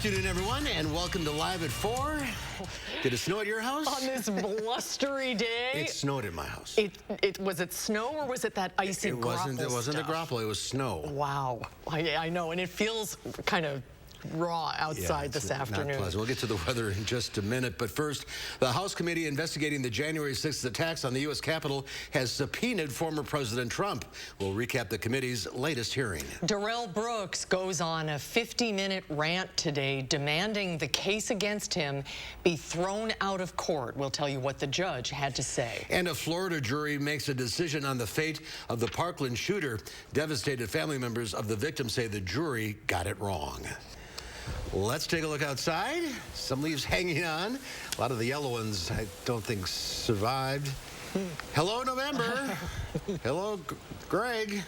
afternoon, everyone, and welcome to Live at 4. Did it snow at your house? On this blustery day. It snowed at my house. Was it snow or was it that icy grapple It wasn't stuff? a grapple, it was snow. Wow. I know, and it feels kind of raw outside this afternoon. Not pleasant. We'll get to the weather in just a minute, but first, the House committee investigating the January 6th attacks on the U.S. Capitol has subpoenaed former President Trump. We'll recap the committee's latest hearing. Darrell Brooks goes on a 50-minute rant today demanding the case against him be thrown out of court. We'll tell you what the judge had to say. And a Florida jury makes a decision on the fate of the Parkland shooter. Devastated family members of the victim say the jury got it wrong. Let's take a look outside. Some leaves hanging on. A lot of the yellow ones I don't think survived. Hello, November. Hello, Greg.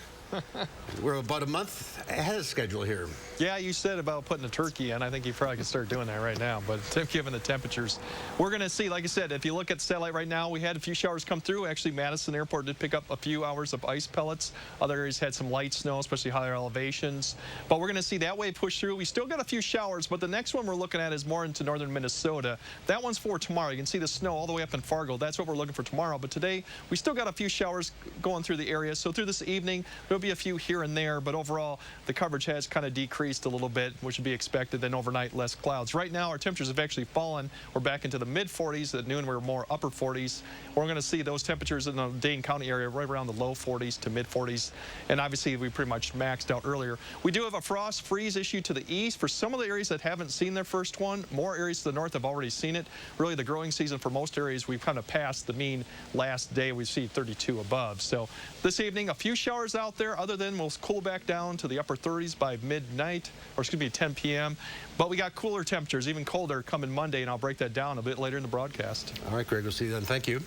We're about a month ahead of schedule here. Yeah, you said about putting a turkey in. I think you probably could start doing that right now. But given the temperatures, we're going to see, like I said, if you look at the satellite right now, we had a few showers come through. Actually, Madison Airport did pick up a few hours of ice pellets. Other areas had some light snow, especially higher elevations. But we're going to see that wave push through. We still got a few showers, but the next one we're looking at is more into northern Minnesota. That one's for tomorrow. You can see the snow all the way up in Fargo. That's what we're looking for tomorrow. But today, we still got a few showers going through the area. So through this evening, there'll be a few here and there, but overall, the coverage has kind of decreased a little bit, which would be expected. Then overnight, less clouds. Right now, our temperatures have actually fallen. We're back into the mid-40s. At noon, we're more upper 40s. We're going to see those temperatures in the Dane County area right around the low 40s to mid-40s. And obviously, we pretty much maxed out earlier. We do have a frost freeze issue to the east. For some of the areas that haven't seen their first one, more areas to the north have already seen it. Really, the growing season for most areas, we've kind of passed the mean last day. We see 32 above. So this evening, a few showers out there. Other than we'll cool back down to the upper 30s by midnight, or excuse me, 10 p.m. But we got cooler temperatures, even colder, coming Monday, and I'll break that down a bit later in the broadcast. All right, Greg, we'll see you then. Thank you.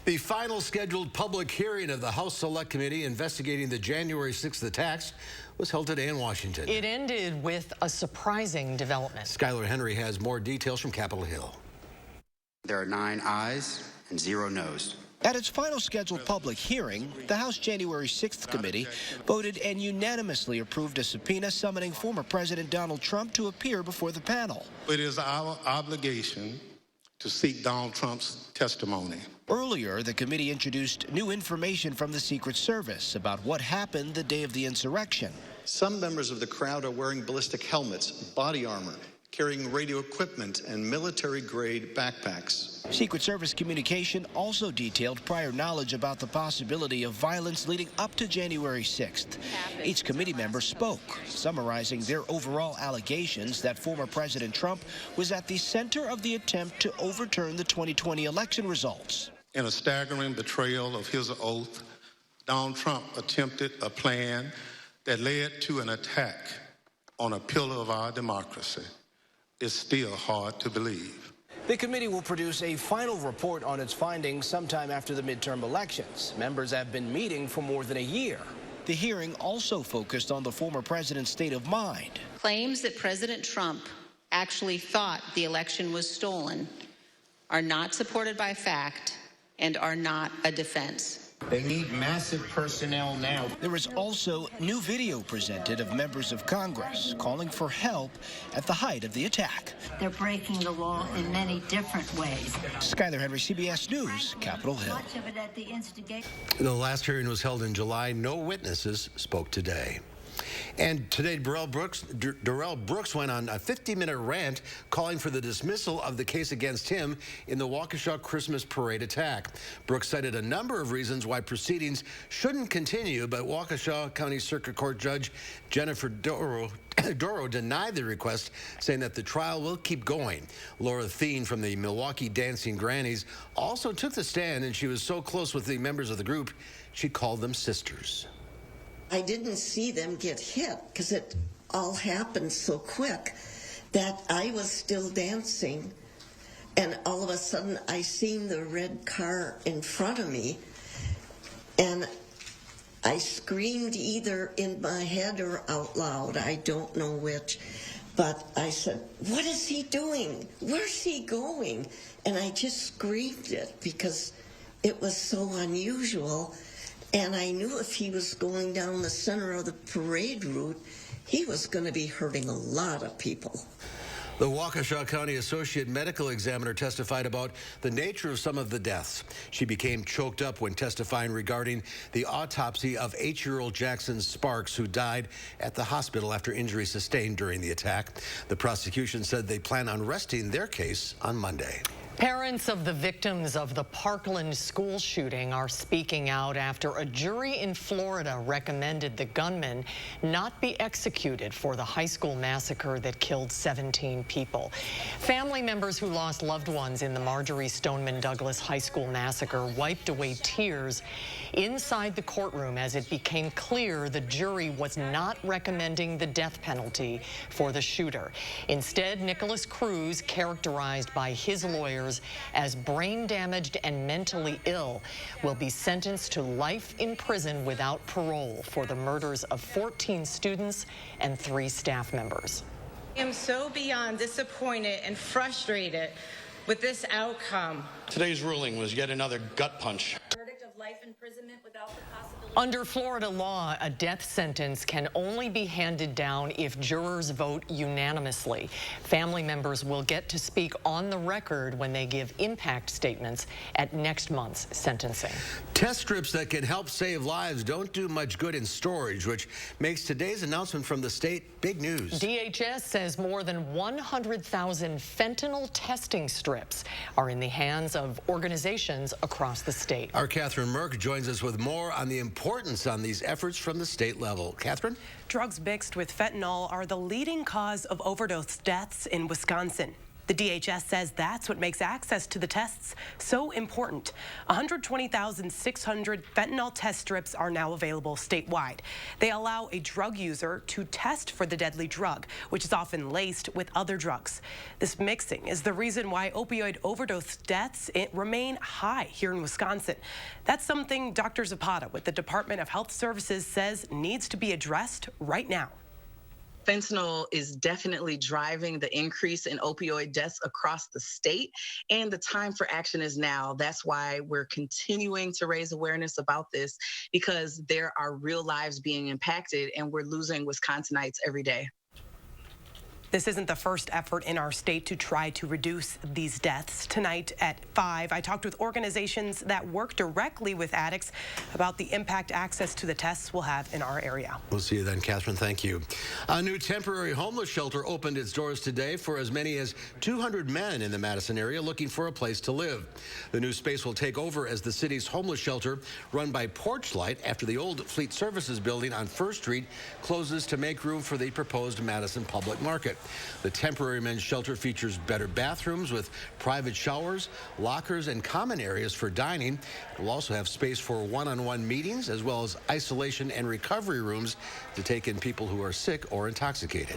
The final scheduled public hearing of the House Select Committee investigating the January 6th attacks was held today in Washington. It ended with a surprising development. Skylar Henry has more details from Capitol Hill. There are 9 ayes and 0 noes. At its final scheduled public hearing, the House January 6th committee voted and unanimously approved a subpoena summoning former President Donald Trump to appear before the panel. It is our obligation to seek Donald Trump's testimony. Earlier, the committee introduced new information from the Secret Service about what happened the day of the insurrection. Some members of the crowd are wearing ballistic helmets, body armor, carrying radio equipment and military-grade backpacks. Secret Service communication also detailed prior knowledge about the possibility of violence leading up to January 6th. Each committee member spoke, summarizing their overall allegations that former President Trump was at the center of the attempt to overturn the 2020 election results. In a staggering betrayal of his oath, Donald Trump attempted a plan that led to an attack on a pillar of our democracy. It's still hard to believe. The committee will produce a final report on its findings sometime after the midterm elections. Members have been meeting for more than a year. The hearing also focused on the former president's state of mind. Claims that President Trump actually thought the election was stolen are not supported by fact and are not a defense. They need massive personnel now. There is also new video presented of members of Congress calling for help at the height of the attack. They're breaking the law in many different ways. Skylar Henry, CBS News, Capitol Hill. Much of it at the instigation. The last hearing was held in July. No witnesses spoke today. And today, Darrell Brooks went on a 50-minute rant calling for the dismissal of the case against him in the Waukesha Christmas parade attack. Brooks cited a number of reasons why proceedings shouldn't continue, but Waukesha County Circuit Court Judge Jennifer Doro denied the request, saying that the trial will keep going. Laura Thien from the Milwaukee Dancing Grannies also took the stand, and she was so close with the members of the group, she called them sisters. I didn't see them get hit because it all happened so quick that I was still dancing, and all of a sudden I seen the red car in front of me, and I screamed either in my head or out loud. I don't know which, but I said, "What is he doing? Where's he going?" And I just screamed it because it was so unusual. And I knew if he was going down the center of the parade route, he was going to be hurting a lot of people. The Waukesha County Associate Medical Examiner testified about the nature of some of the deaths. She became choked up when testifying regarding the autopsy of 8-year-old Jackson Sparks, who died at the hospital after injuries sustained during the attack. The prosecution said they plan on resting their case on Monday. Parents of the victims of the Parkland school shooting are speaking out after a jury in Florida recommended the gunman not be executed for the high school massacre that killed 17 people. Family members who lost loved ones in the Marjorie Stoneman Douglas High School massacre wiped away tears inside the courtroom as it became clear the jury was not recommending the death penalty for the shooter. Instead, Nicholas Cruz, characterized by his lawyers as brain damaged and mentally ill, will be sentenced to life in prison without parole for the murders of 14 students and 3 staff members. I am so beyond disappointed and frustrated with this outcome. Today's ruling was yet another gut punch. Verdict of life imprisonment without the possibility. Under Florida law, a death sentence can only be handed down if jurors vote unanimously. Family members will get to speak on the record when they give impact statements at next month's sentencing. Test strips that can help save lives don't do much good in storage, which makes today's announcement from the state big news. DHS says more than 100,000 fentanyl testing strips are in the hands of organizations across the state. Our Catherine Merck joins us with more on the importance on these efforts from the state level. Catherine? Drugs mixed with fentanyl are the leading cause of overdose deaths in Wisconsin. The DHS says that's what makes access to the tests so important. 120,600 fentanyl test strips are now available statewide. They allow a drug user to test for the deadly drug, which is often laced with other drugs. This mixing is the reason why opioid overdose deaths remain high here in Wisconsin. That's something Dr. Zapata with the Department of Health Services says needs to be addressed right now. Fentanyl is definitely driving the increase in opioid deaths across the state, and the time for action is now. That's why we're continuing to raise awareness about this, because there are real lives being impacted, and we're losing Wisconsinites every day. This isn't the first effort in our state to try to reduce these deaths. Tonight at 5, I talked with organizations that work directly with addicts about the impact access to the tests will have in our area. We'll see you then, Catherine. Thank you. A new temporary homeless shelter opened its doors today for as many as 200 men in the Madison area looking for a place to live. The new space will take over as the city's homeless shelter run by Porchlight after the old Fleet Services building on 1st Street closes to make room for the proposed Madison Public Market. The temporary men's shelter features better bathrooms with private showers, lockers, and common areas for dining. It will also have space for one-on-one meetings, as well as isolation and recovery rooms to take in people who are sick or intoxicated.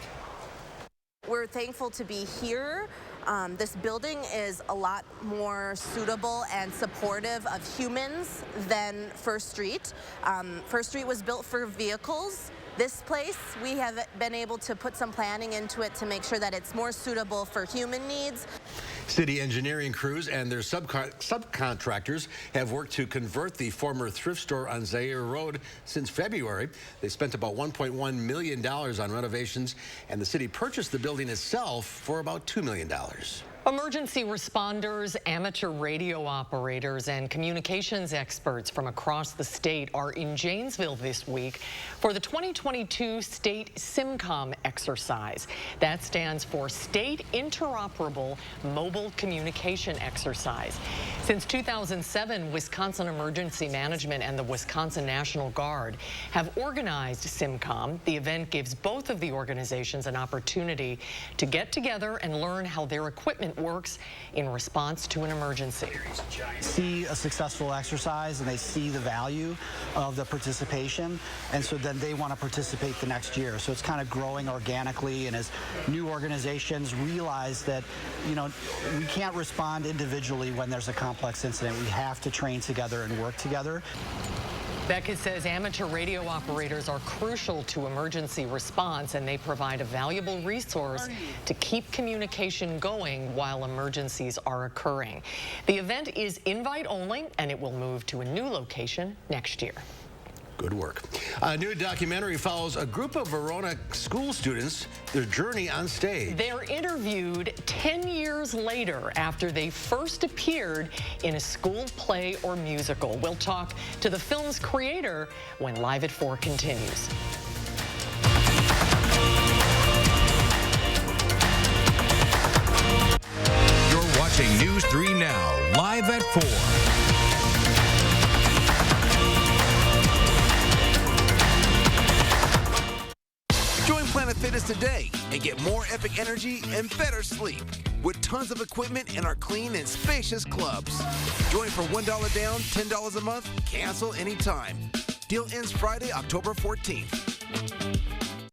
We're thankful to be here. This building is a lot more suitable and supportive of humans than 1st Street. 1st Street was built for vehicles. This place, we have been able to put some planning into it to make sure that it's more suitable for human needs. City engineering crews and their subcontractors have worked to convert the former thrift store on Zaire Road since February. They spent about $1.1 million on renovations, and the city purchased the building itself for about $2 million. Emergency responders, amateur radio operators, and communications experts from across the state are in Janesville this week for the 2022 State SIMCOM exercise. That stands for State Interoperable Mobile Communication Exercise. Since 2007, Wisconsin Emergency Management and the Wisconsin National Guard have organized SIMCOM. The event gives both of the organizations an opportunity to get together and learn how their equipment works in response to an emergency. See a successful exercise and they see the value of the participation, and so then they want to participate the next year. So it's kind of growing organically, and as new organizations realize that, you know, we can't respond individually when there's a complex incident. We have to train together and work together. Beckett says amateur radio operators are crucial to emergency response, and they provide a valuable resource to keep communication going while emergencies are occurring. The event is invite only, and it will move to a new location next year. Good work. A new documentary follows a group of Verona school students, their journey on stage. They're interviewed 10 years later after they first appeared in a school play or musical. We'll talk to the film's creator when Live at 4 continues. You're watching News 3 Now, Live at 4. Planet Fitness today and get more epic energy and better sleep with tons of equipment in our clean and spacious clubs. Join for $1 down, $10 a month, cancel anytime. Deal ends Friday, October 14th.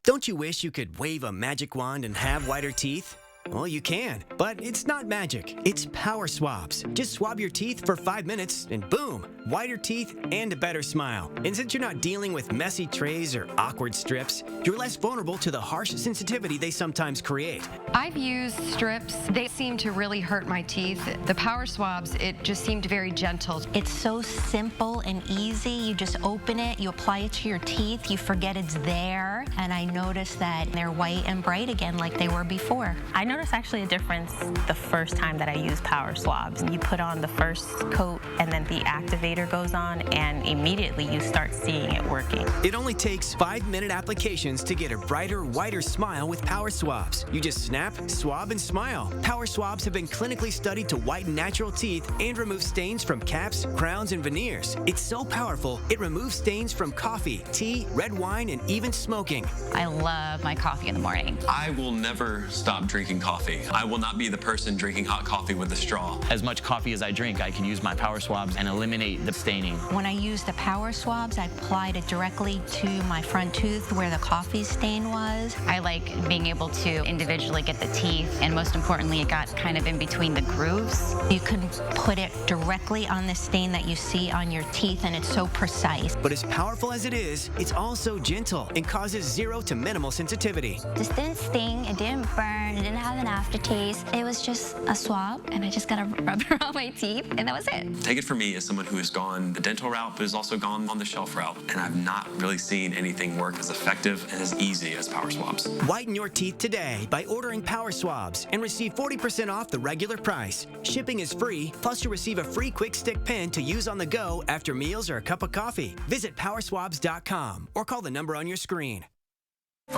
Don't you wish you could wave a magic wand and have whiter teeth? Well, you can, but it's not magic. It's power swabs. Just swab your teeth for 5 minutes and boom, whiter teeth and a better smile. And since you're not dealing with messy trays or awkward strips, you're less vulnerable to the harsh sensitivity they sometimes create. I've used strips. They seem to really hurt my teeth. The power swabs, it just seemed very gentle. It's so simple and easy. You just open it, you apply it to your teeth, you forget it's there, and I noticed that they're white and bright again like they were before. I noticed actually a difference the first time that I used power swabs. You put on the first coat and then the activator goes on and immediately you start seeing it working. It only takes 5-minute applications to get a brighter, whiter smile with power swabs. You just snap, swab, and smile. Power swabs have been clinically studied to whiten natural teeth and remove stains from caps, crowns, and veneers. It's so powerful, it removes stains from coffee, tea, red wine, and even smoking. I love my coffee in the morning. I will never stop drinking coffee. I will not be the person drinking hot coffee with a straw. As much coffee as I drink, I can use my power swabs and eliminate the staining. When I use the power swabs, I applied it directly to my front tooth where the coffee stain was. I like being able to individually get the teeth, and most importantly, it got kind of in between the grooves. You can put it directly on the stain that you see on your teeth, and it's so precise. But as powerful as it is, it's also gentle and causes 0 to minimal sensitivity. This didn't sting, it didn't burn, it didn't have an aftertaste. It was just a swab, and I just got to rub it around my teeth, and that was it. Take it from me as someone who has gone the dental route, but has also gone on the shelf route, and I've not really seen anything work as effective and as easy as power swabs. Whiten your teeth today by ordering power swabs and receive 40% off the regular price. Shipping is free, plus you receive a free quick stick pen to use on the go after meals or a cup of coffee. Visit powerswabs.com or call the number on your screen.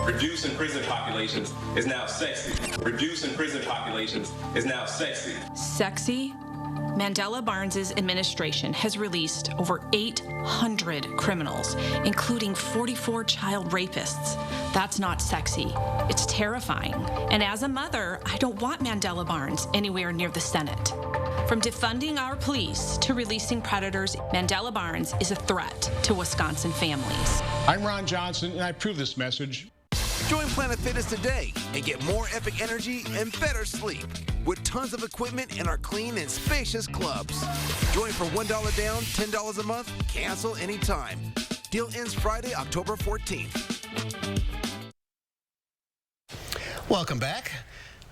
Reducing prison populations is now sexy. Reducing prison populations is now sexy. Sexy? Mandela Barnes's administration has released over 800 criminals, including 44 child rapists. That's not sexy. It's terrifying. And as a mother, I don't want Mandela Barnes anywhere near the Senate. From defunding our police to releasing predators, Mandela Barnes is a threat to Wisconsin families. I'm Ron Johnson, and I approve this message. Join Planet Fitness today and get more epic energy and better sleep with tons of equipment in our clean and spacious clubs. Join for $1 down, $10 a month, cancel anytime. Deal ends Friday, October 14th. Welcome back.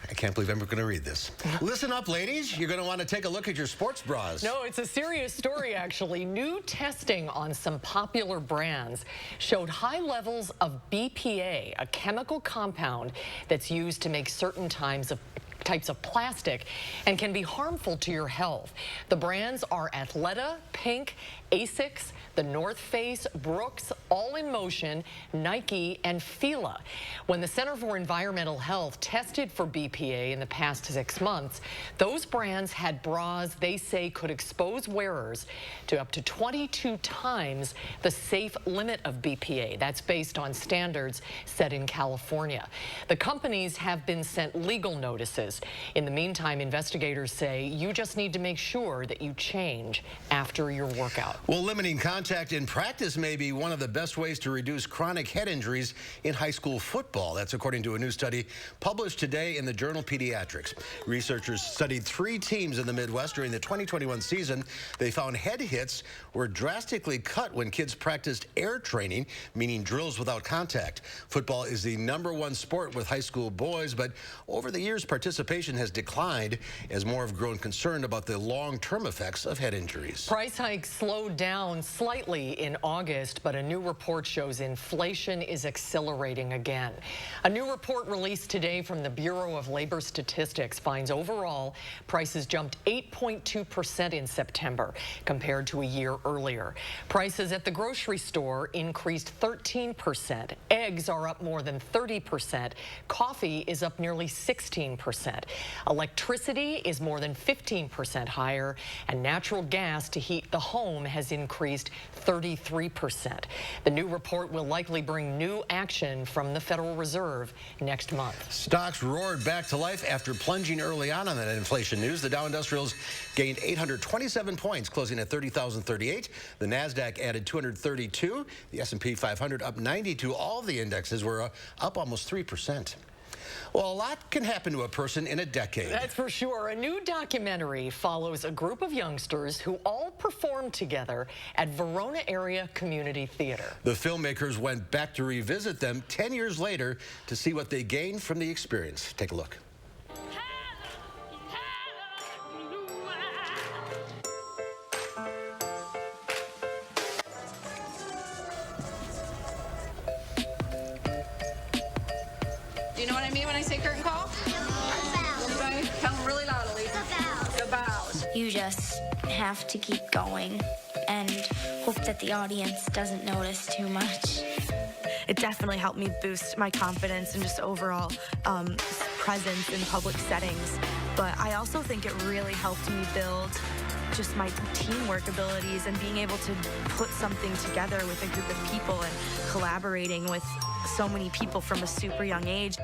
I can't believe I'm going to read this. Listen up, ladies. You're going to want to take a look at your sports bras. No, it's a serious story, actually. New testing on some popular brands showed high levels of BPA, a chemical compound that's used to make certain types of plastic and can be harmful to your health. The brands are Athleta, Pink, Asics, the North Face, Brooks, All in Motion, Nike, and Fila. When the Center for Environmental Health tested for BPA in the past 6 months, those brands had bras they say could expose wearers to up to 22 times the safe limit of BPA. That's based on standards set in California. The companies have been sent legal notices. In the meantime, investigators say you just need to make sure that you change after your workout. Well, limiting contact in practice may be one of the best ways to reduce chronic head injuries in high school football. That's according to a new study published today in the journal Pediatrics. Researchers studied 3 teams in the Midwest during the 2021 season. They found head hits were drastically cut when kids practiced air training, meaning drills without contact. Football is the #1 sport with high school boys, but over the years, participation has declined as more have grown concerned about the long-term effects of head injuries. Price hikes slowed slowed down slightly in August, but a new report shows inflation is accelerating again. A new report released today from the Bureau of Labor Statistics finds overall prices jumped 8.2% in September compared to a year earlier. Prices at the grocery store increased 13%. Eggs are up more than 30%. Coffee is up nearly 16%. Electricity is more than 15% higher, and natural gas to heat the home has increased 33%. The new report will likely bring new action from the Federal Reserve next month. Stocks roared back to life after plunging early on that inflation news. The Dow Industrials gained 827 points, closing at 30,038. The Nasdaq added 232. The S&P 500 up 92. All the indexes were up almost 3%. Well, a lot can happen to a person in a decade. That's for sure. A new documentary follows a group of youngsters who all performed together at Verona Area Community Theater. The filmmakers went back to revisit them 10 years later to see what they gained from the experience. Take a look. Do you know what I mean when I say curtain call? Everybody, tell them really loudly. The bows. You just have to keep going and hope that the audience doesn't notice too much. It definitely helped me boost my confidence and just overall presence in public settings. But I also think it really helped me build just my teamwork abilities and being able to put something together with a group of people and collaborating with so many people from a super young age.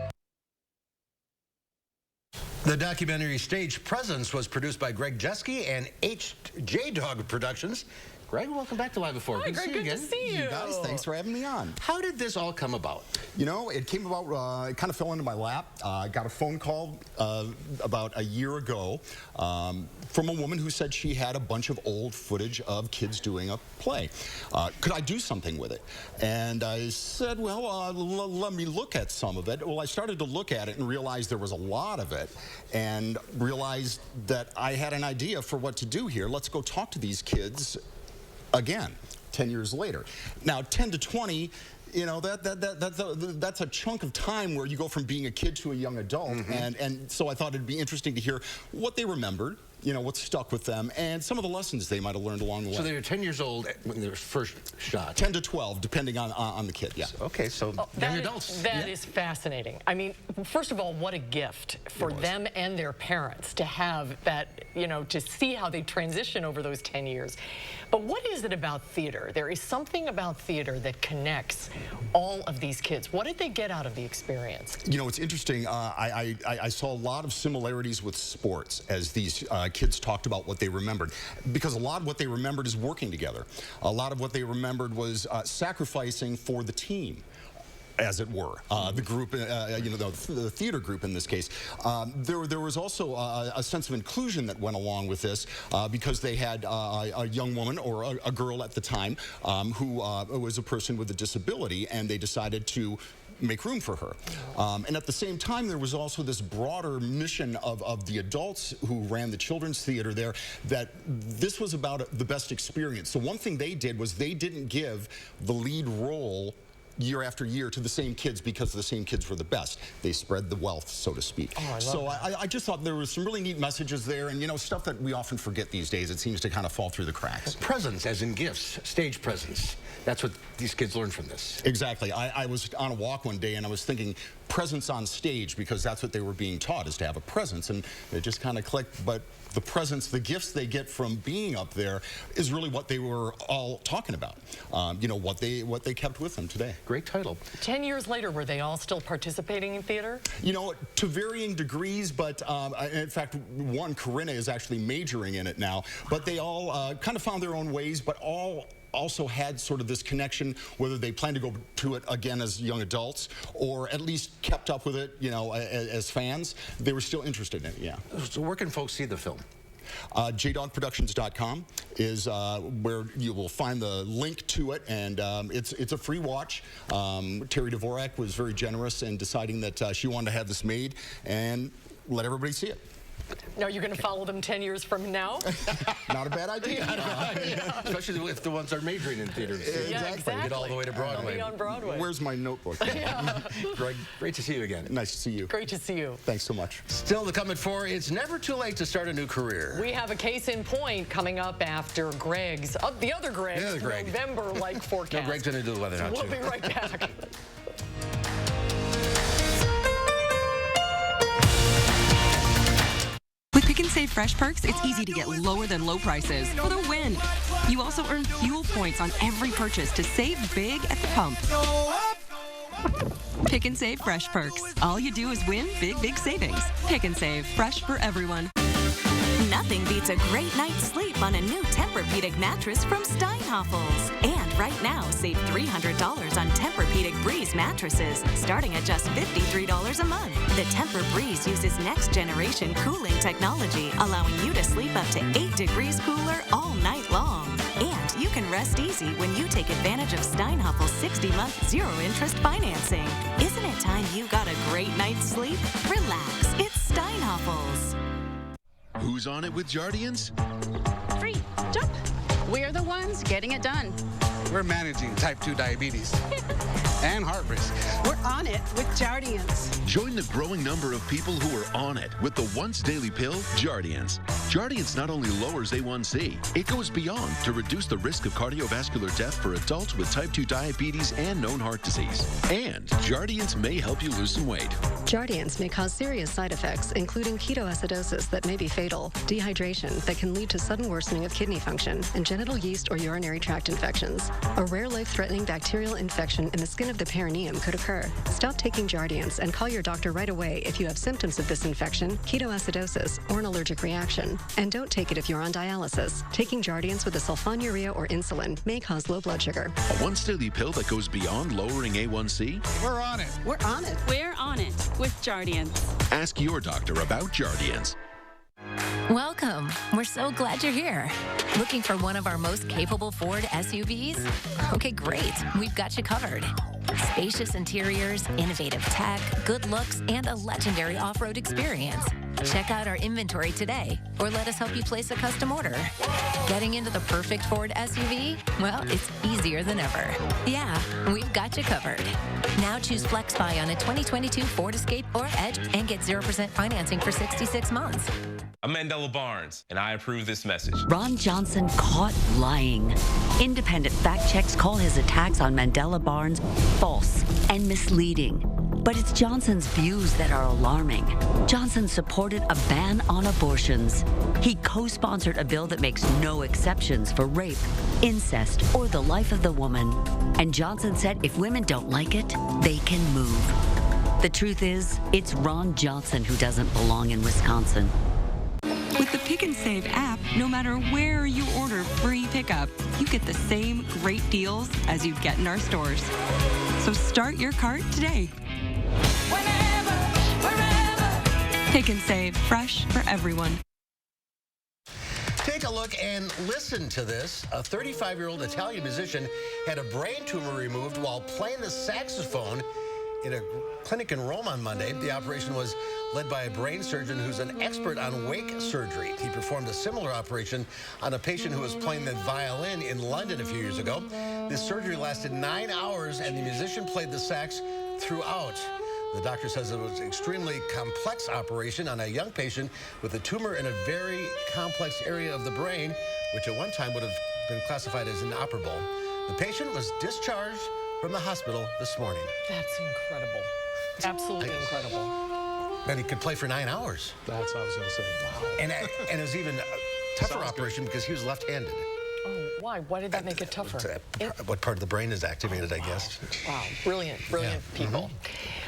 The documentary Stage Presence was produced by Greg Jeske and J-Dog Productions. Greg, welcome back to Live-at-Four. Hi, Greg, good to see you. You guys, thanks for having me on. How did this all come about? You know, it came about, it kind of fell into my lap. I got a phone call about a year ago from a woman who said she had a bunch of old footage of kids doing a play. Could I do something with it? And I said, well, let me look at some of it. Well, I started to look at it and realized there was a lot of it and realized that I had an idea for what to do here. Let's go talk to these kids again, 10 years later. Now, 10 to 20, you know, that's a chunk of time where you go from being a kid to a young adult. And so I thought it'd be interesting to hear what they remembered, you know, what stuck with them, and some of the lessons they might have learned along the way. So they were 10 years old when they were first shot? 10 to 12, depending on the kid, yeah. Okay, so young adults. That is fascinating. I mean, first of all, what a gift for them and their parents to have that, you know, to see how they transition over those 10 years. But what is it about theater? There is something about theater that connects all of these kids. What did they get out of the experience? You know, it's interesting. I saw a lot of similarities with sports as these kids talked about what they remembered, because a lot of what they remembered is working together. A lot of what they remembered was sacrificing for the team, as it were, the group, you know, the theater group in this case. There was also a sense of inclusion that went along with this because they had a young woman or a girl at the time who was a person with a disability, and they decided to make room for her. And at the same time, there was also this broader mission of the adults who ran the children's theater there, that this was about the best experience. So one thing they did was they didn't give the lead role year after year to the same kids because the same kids were the best. They spread the wealth, so to speak. I just thought there was some really neat messages there, and you know, stuff that we often forget these days. It seems to kind of fall through the cracks. Presents, as in gifts, stage presence. That's what these kids learned from this. Exactly. I was on a walk one day and I was thinking presence on stage, because that's what they were being taught, is to have a presence, and it just kind of clicked. But the presence, the gifts they get from being up there is really what they were all talking about. You know, what they kept with them today. Great title. 10 years later, were they all still participating in theater? You know, to varying degrees, but in fact, one, Corinna, is actually majoring in it now. But they all kind of found their own ways, but all also had sort of this connection, whether they plan to go to it again as young adults or at least kept up with it, you know, as fans. They were still interested in it, yeah. So where can folks see the film? jdogproductions.com is where you will find the link to it, and it's a free watch. Terry Dvorak was very generous in deciding that she wanted to have this made and let everybody see it. Now you're going to follow them 10 years from now? Not a bad idea. Yeah. Especially if the ones are majoring in theaters. Yeah, exactly. Get all the way to Broadway. Be on Broadway. Where's my notebook? Greg, great to see you again. Nice to see you. Great to see you. Thanks so much. Still to come at 4, it's never too late to start a new career. We have a case in point coming up after Greg's, the other Greg's, November-like forecast. No, Greg's going to do the weather now, We'll too. be right back. With Pick and Save Fresh Perks, it's easy to get lower than low prices for the win. You also earn fuel points on every purchase to save big at the pump. Pick and Save Fresh Perks. All you do is win big, big savings. Pick and Save. Fresh for everyone. Nothing beats a great night's sleep on a new Tempur-Pedic mattress from Steinhoffels. And right now, save $300 on Tempur-Pedic Breeze mattresses, starting at just $53 a month. The Tempur-Breeze uses next-generation cooling technology, allowing you to sleep up to 8 degrees cooler all night long. And you can rest easy when you take advantage of Steinhoffels' 60-month zero-interest financing. Isn't it time you got a great night's sleep? Relax. It's Steinhoffels. Who's on it with Jardiance? Free. Jump. We're the ones getting it done. We're managing type 2 diabetes and heart risk. We're on it with Jardiance. Join the growing number of people who are on it with the once daily pill, Jardiance. Jardiance not only lowers A1C, it goes beyond to reduce the risk of cardiovascular death for adults with type 2 diabetes and known heart disease. And Jardiance may help you lose some weight. Jardiance may cause serious side effects, including ketoacidosis that may be fatal, dehydration that can lead to sudden worsening of kidney function, and genital yeast or urinary tract infections. A rare life-threatening bacterial infection in the skin of the perineum could occur. Stop taking Jardiance and call your doctor right away if you have symptoms of this infection, ketoacidosis, or an allergic reaction. And don't take it if you're on dialysis. Taking Jardiance with a sulfonylurea or insulin may cause low blood sugar. A once daily pill that goes beyond lowering A1C? We're on it. We're on it. We're on it with Jardiance. Ask your doctor about Jardiance. Welcome. We're so glad you're here. Looking for one of our most capable Ford SUVs? Okay, great. We've got you covered. Spacious interiors, innovative tech, good looks, and a legendary off-road experience. Check out our inventory today, or let us help you place a custom order. Getting into the perfect Ford SUV? Well, it's easier than ever. Yeah, we've got you covered. Now choose FlexBuy on a 2022 Ford Escape or Edge and get 0% financing for 66 months. I'm Mandela Barnes, and I approve this message. Ron Johnson caught lying. Independent fact checks call his attacks on Mandela Barnes false and misleading. But it's Johnson's views that are alarming. Johnson supported a ban on abortions. He co-sponsored a bill that makes no exceptions for rape, incest, or the life of the woman. And Johnson said if women don't like it, they can move. The truth is, it's Ron Johnson who doesn't belong in Wisconsin. With the Pick and Save app, no matter where you order free pickup, you get the same great deals as you'd get in our stores. So start your cart today. Whenever, wherever. Pick and Save, fresh for everyone. Take a look and listen to this. A 35-year-old Italian musician had a brain tumor removed while playing the saxophone in a clinic in Rome on Monday. The operation was led by a brain surgeon who's an expert on wake surgery. He performed a similar operation on a patient who was playing the violin in London a few years ago. This surgery lasted 9 hours, and the musician played the sax throughout. The doctor says it was an extremely complex operation on a young patient with a tumor in a very complex area of the brain, which at one time would have been classified as inoperable. The patient was discharged from the hospital this morning. That's incredible. Absolutely incredible. And he could play for 9 hours. That's what I was going to say. Wow. And it was even a tougher operation because he was left-handed. Oh, why? Why did that make it tougher? What part of the brain is activated, I guess. Wow, brilliant people.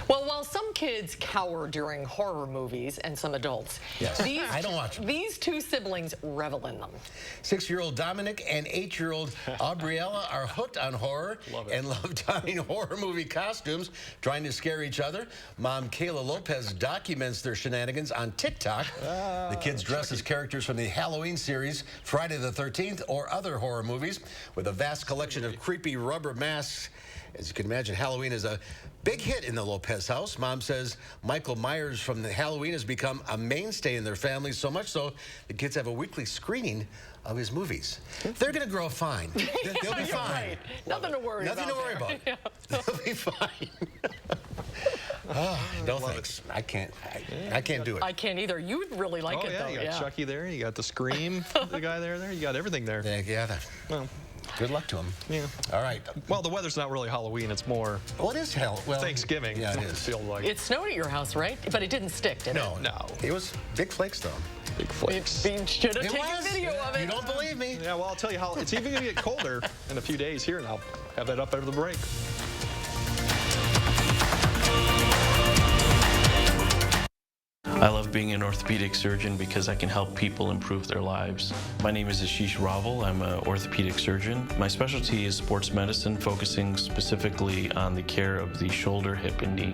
Well, while some kids cower during horror movies and some adults, I don't watch them. These two siblings revel in them. 6-year-old Dominic and 8-year-old Aubriella are hooked on horror and love donning horror movie costumes, trying to scare each other. Mom Kayla Lopez documents their shenanigans on TikTok. The kids dress as characters from the Halloween series, Friday the 13th, or other horror movies, with a vast collection of creepy rubber masks. As you can imagine, Halloween is a big hit in the Lopez house. house. Mom says Michael Myers from the Halloween has become a mainstay in their family, so much so the kids have a weekly screening of his movies. They're going to grow fine. They'll be fine. Right. Nothing to worry about. Nothing to worry about. Yeah. They'll be fine. Oh, no thanks. I can't do it. I can't either. You really like it, though. You got Chucky there. You got the Scream, the guy there. You got everything there. Well, good luck to him. Yeah. All right. Well, the weather's not really Halloween. It's more. Well, it is Thanksgiving. Yeah, it is. Feels like. It snowed at your house, right? But it didn't stick, did it? No. It was big flakes, though. Big flakes. You should have taken a video of it. You don't believe me? Yeah, well, I'll tell you how. It's even going to get colder in a few days here, and I'll have that up after the break. I love being an orthopedic surgeon because I can help people improve their lives. My name is Ashish Raval. I'm an orthopedic surgeon. My specialty is sports medicine, focusing specifically on the care of the shoulder, hip, and knee.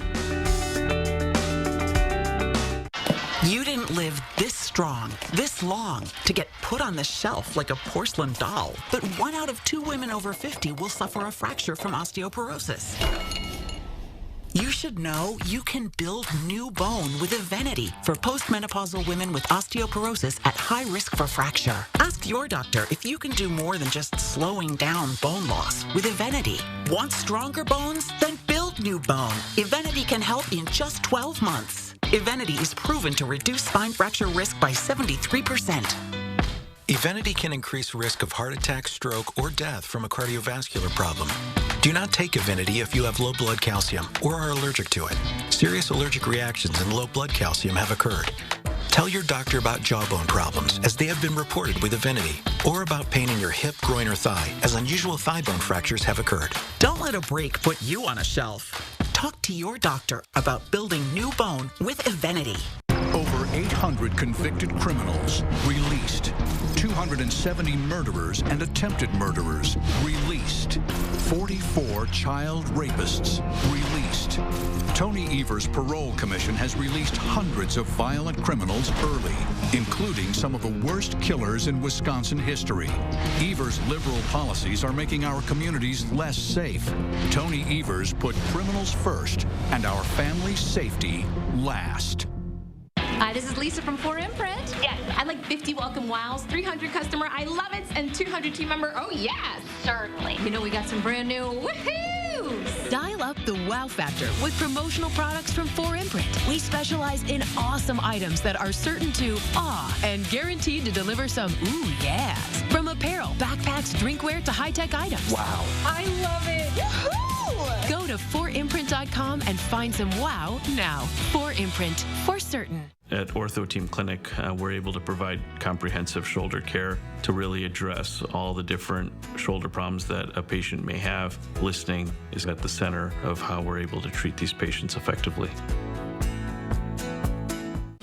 You didn't live this strong, this long, to get put on the shelf like a porcelain doll. But 1 out of 2 women over 50 will suffer a fracture from osteoporosis. You should know you can build new bone with Evenity for postmenopausal women with osteoporosis at high risk for fracture. Ask your doctor if you can do more than just slowing down bone loss with Evenity. Want stronger bones? Then build new bone. Evenity can help in just 12 months. Evenity is proven to reduce spine fracture risk by 73%. Evenity can increase risk of heart attack, stroke, or death from a cardiovascular problem. Do not take Evenity if you have low blood calcium or are allergic to it. Serious allergic reactions and low blood calcium have occurred. Tell your doctor about jawbone problems, as they have been reported with Evenity, or about pain in your hip, groin, or thigh, as unusual thigh bone fractures have occurred. Don't let a break put you on a shelf. Talk to your doctor about building new bone with Evenity. Over 800 convicted criminals released. 270 murderers and attempted murderers released. 44 child rapists released. Tony Evers' parole commission has released hundreds of violent criminals early, including some of the worst killers in Wisconsin history. Evers' liberal policies are making our communities less safe. Tony Evers put criminals first and our family's safety last. Hi, this is Lisa from 4 Imprint. Yes, I like 50 welcome wows, 300 customer I love it, and 200 team member. Oh yes, certainly. You know we got some brand new woohoos. Dial up the wow factor with promotional products from 4 Imprint. We specialize in awesome items that are certain to awe and guaranteed to deliver some ooh yes. From apparel, backpacks, drinkware to high-tech items. Wow. I love it. Woohoo! Go to 4imprint.com and find some wow now. 4 Imprint, for certain. At Ortho Team Clinic, we're able to provide comprehensive shoulder care to really address all the different shoulder problems that a patient may have. Listening is at the center of how we're able to treat these patients effectively.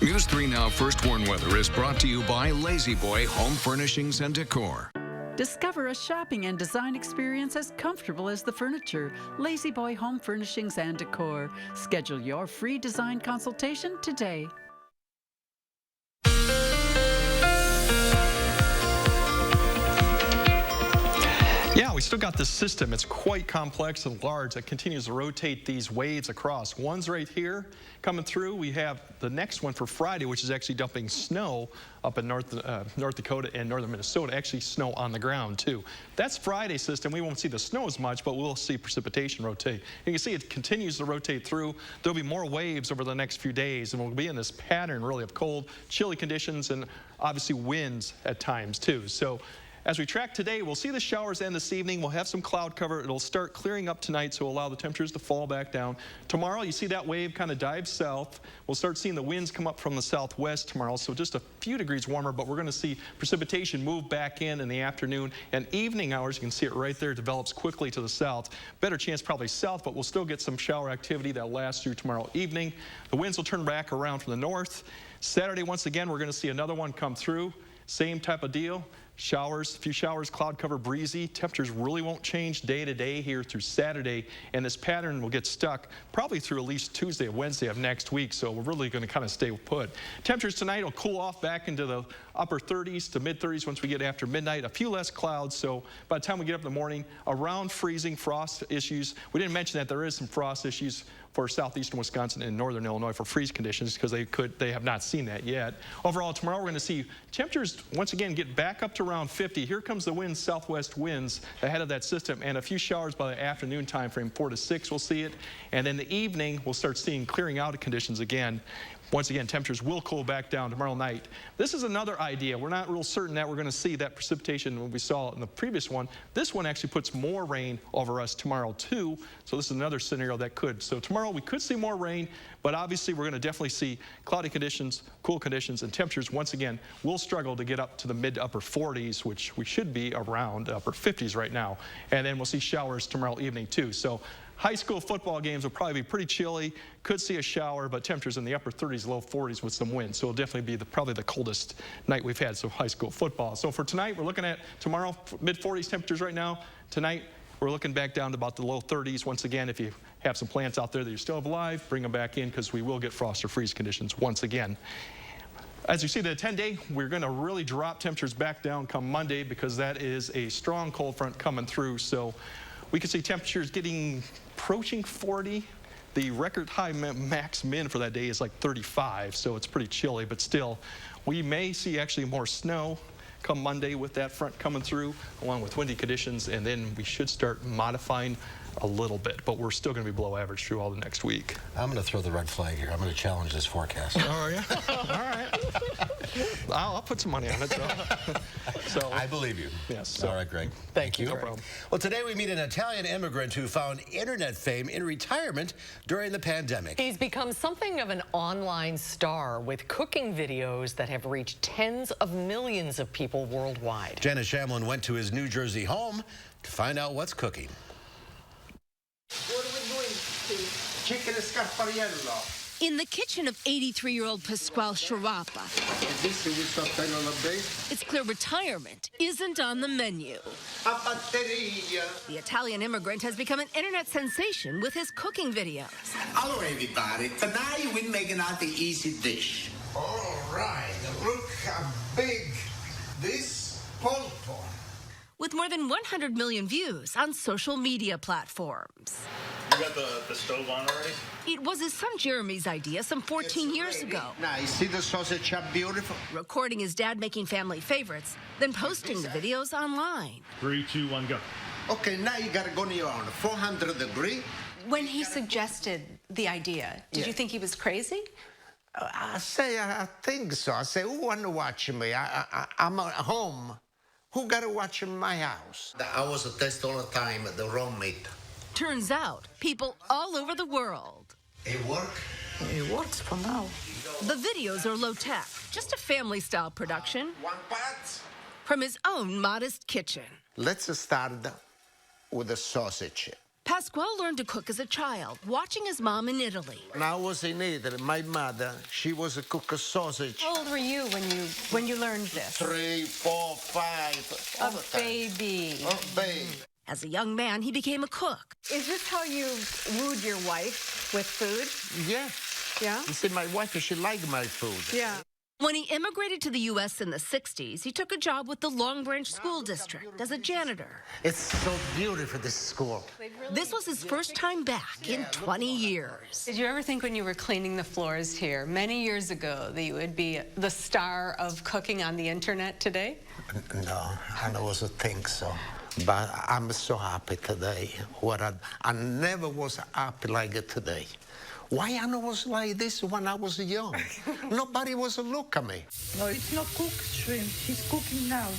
News 3 Now First Warn Weather is brought to you by Lazy Boy Home Furnishings and Decor. Discover a shopping and design experience as comfortable as the furniture. Lazy Boy Home Furnishings and Decor. Schedule your free design consultation today. Yeah, we still got this system. It's quite complex and large. It continues to rotate these waves across. One's right here coming through. We have the next one for Friday, which is actually dumping snow up in North Dakota and northern Minnesota. Actually snow on the ground too. That's Friday's system. We won't see the snow as much, but we'll see precipitation rotate. You can see it continues to rotate through. There'll be more waves over the next few days, and we'll be in this pattern really of cold, chilly conditions, and obviously winds at times too. So as we track today, we'll see the showers end this evening. We'll have some cloud cover. It'll start clearing up tonight, so allow the temperatures to fall back down. Tomorrow, you see that wave kind of dive south. We'll start seeing the winds come up from the southwest tomorrow, so just a few degrees warmer, but we're going to see precipitation move back in the afternoon and evening hours. You can see it right there. It develops quickly to the south. Better chance probably south, but we'll still get some shower activity that lasts through tomorrow evening. The winds will turn back around from the north. Saturday, once again, we're going to see another one come through. Same type of deal. Showers, a few showers, cloud cover, breezy. Temperatures really won't change day to day here through Saturday, and this pattern will get stuck probably through at least Tuesday or Wednesday of next week, so we're really going to kind of stay put. Temperatures tonight will cool off back into the upper 30s to mid 30s once we get after midnight. A few less clouds, so by the time we get up in the morning, around freezing, frost issues. We didn't mention that there is some frost issues for southeastern Wisconsin and northern Illinois for freeze conditions because they have not seen that yet. Overall, tomorrow we're going to see temperatures once again get back up to around 50. Here comes the winds, southwest winds ahead of that system, and a few showers by the afternoon time frame, 4 to 6 we'll see it. And in the evening, we'll start seeing clearing out of conditions again. Once again, temperatures will cool back down tomorrow night. This is another idea. We're not real certain that we're going to see that precipitation we saw in the previous one. This one actually puts more rain over us tomorrow too. So this is another scenario that could. So tomorrow we could see more rain, but obviously we're going to definitely see cloudy conditions, cool conditions, and temperatures once again will struggle to get up to the mid to upper 40s, which we should be around upper 50s right now. And then we'll see showers tomorrow evening too. So high school football games will probably be pretty chilly. Could see a shower, but temperatures in the upper 30s, low 40s with some wind. So it'll definitely be probably the coldest night we've had, so high school football. So for tonight, we're looking at tomorrow, mid 40s temperatures right now. Tonight, we're looking back down to about the low 30s. Once again, if you have some plants out there that you still have alive, bring them back in because we will get frost or freeze conditions once again. As you see the 10-day, we're going to really drop temperatures back down come Monday because that is a strong cold front coming through. So we can see temperatures approaching 40. The record high max min for that day is like 35, so it's pretty chilly, but still, we may see actually more snow come Monday with that front coming through, along with windy conditions, and then we should start modifying a little bit, but we're still going to be below average through all the next week. I'm going to throw the red flag here. I'm going to challenge this forecast. Oh, yeah? All right. I'll put some money on it, so. I believe you. Yes. So. All right, Greg. Thank you. No problem. Well, today we meet an Italian immigrant who found internet fame in retirement during the pandemic. He's become something of an online star with cooking videos that have reached tens of millions of people worldwide. Janice Shamlin went to his New Jersey home to find out what's cooking. What are we doing, Steve? Chicken scarpariello. In the kitchen of 83-year-old Pasquale Sciarappa, Is this with Fentanyl base? it's clear retirement isn't on the menu. A batteria. The Italian immigrant has become an internet sensation with his cooking videos. Hello, everybody. Tonight we're making out the easy dish. All right. Look how big this polpo. With more than 100 million views on social media platforms. You got the stove on already? It was his son Jeremy's idea some 14 years ago. Now, you see the sausage how beautiful? Recording his dad making family favorites, then posting the videos online. 3, 2, 1, go. Okay, now you gotta go near on 400 degrees. When he suggested the idea, did you think he was crazy? I think so. I say, who wanna watch me? I'm at home. Who gotta watch in my house? I was a test all the time, the raw meat. Turns out, people all over the world. It works? It works for now. The videos are low-tech, just a family-style production. One pot. From his own modest kitchen. Let's start with the sausage. Pasquale learned to cook as a child, watching his mom in Italy. When I was in Italy, my mother, she was a cook of sausage. How old were you when you learned this? 3, 4, 5. A baby. A baby. As a young man, he became a cook. Is this how you wooed your wife with food? Yeah. Yeah? You see, my wife, she liked my food. Yeah. When he immigrated to the U.S. in the 60s, he took a job with the Long Branch School District as a janitor. It's so beautiful, this school. This was his first time back in 20 years. Did you ever think when you were cleaning the floors here many years ago that you would be the star of cooking on the internet today? No, I never think so. But I'm so happy today. I never was happy like today. Why I was like this when I was young? Nobody was look at me. No, it's not cooked shrimp. He's cooking now.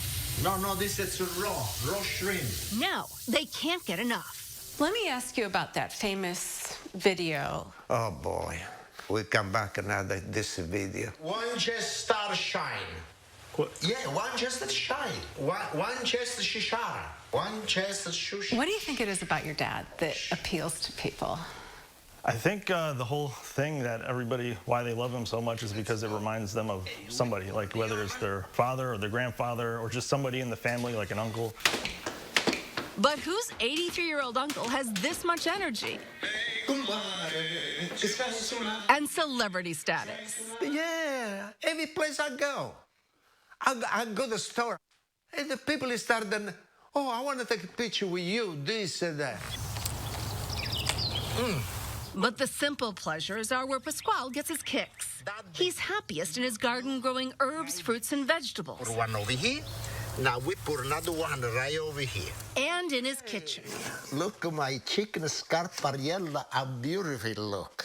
No, this is raw shrimp. Now, they can't get enough. Let me ask you about that famous video. Oh, boy. We come back and add this video. One just star shine. What? Yeah, one just shine. One just shishara. One just shush. What do you think it is about your dad that appeals to people? I think the whole thing that why they love him so much is because it reminds them of somebody, like whether it's their father or their grandfather or just somebody in the family, like an uncle. But whose 83-year-old uncle has this much energy? And celebrity status. Yeah, every place I go. I go to the store, and the people start then, oh, I want to take a picture with you, this and that. But the simple pleasures are where Pasquale gets his kicks. He's happiest in his garden growing herbs, fruits, and vegetables. Put one over here. Now we put another one right over here. And in his kitchen. Look at my chicken scarpariella, how beautiful it look.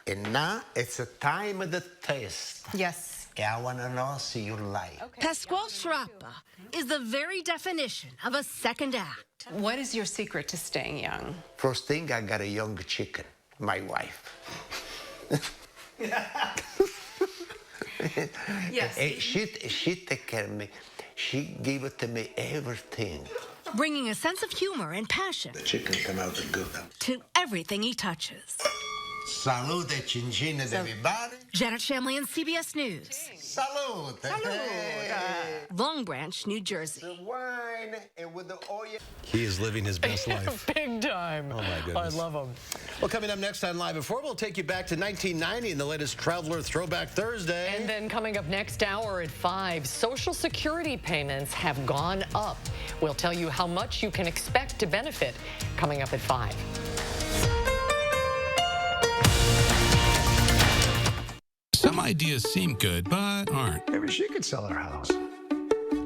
And now it's the time of the taste. Yes. I want to know so you like. Pasquale Sciarappa is the very definition of a second act. What is your secret to staying young? First thing, I got a young chicken, my wife. Yes. She take care of me. She gave it to me everything. Bringing a sense of humor and passion The chicken come out good. to everything he touches. Salute, cincine, everybody. Janet Shamley and CBS News. Salute. Long Branch, New Jersey. The wine and with the oil. He is living his best life. Big time. Oh, my goodness. I love him. Well, coming up next on Live at 4, we'll take you back to 1990 in the latest Traveler Throwback Thursday. And then coming up next hour at 5, Social Security payments have gone up. We'll tell you how much you can expect to benefit coming up at 5. Some ideas seem good, but aren't. Maybe she could sell her house.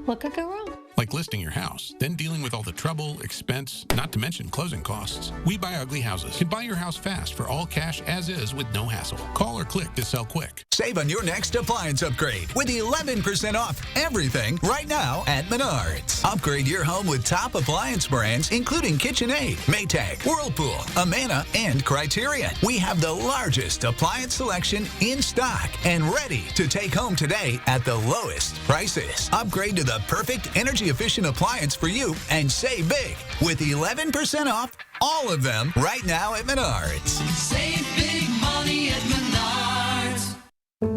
What could go wrong? Like listing your house, then dealing with all the trouble, expense, not to mention closing costs. We Buy Ugly Houses can buy your house fast for all cash as is with no hassle. Call or click to sell quick. Save on your next appliance upgrade with 11% off everything right now at Menards. Upgrade your home with top appliance brands including KitchenAid, Maytag, Whirlpool, Amana, and Criterion. We have the largest appliance selection in stock and ready to take home today at the lowest prices. Upgrade to the perfect energy-efficient appliance for you and save big with 11% off all of them right now at Menards. Save big money at Menards.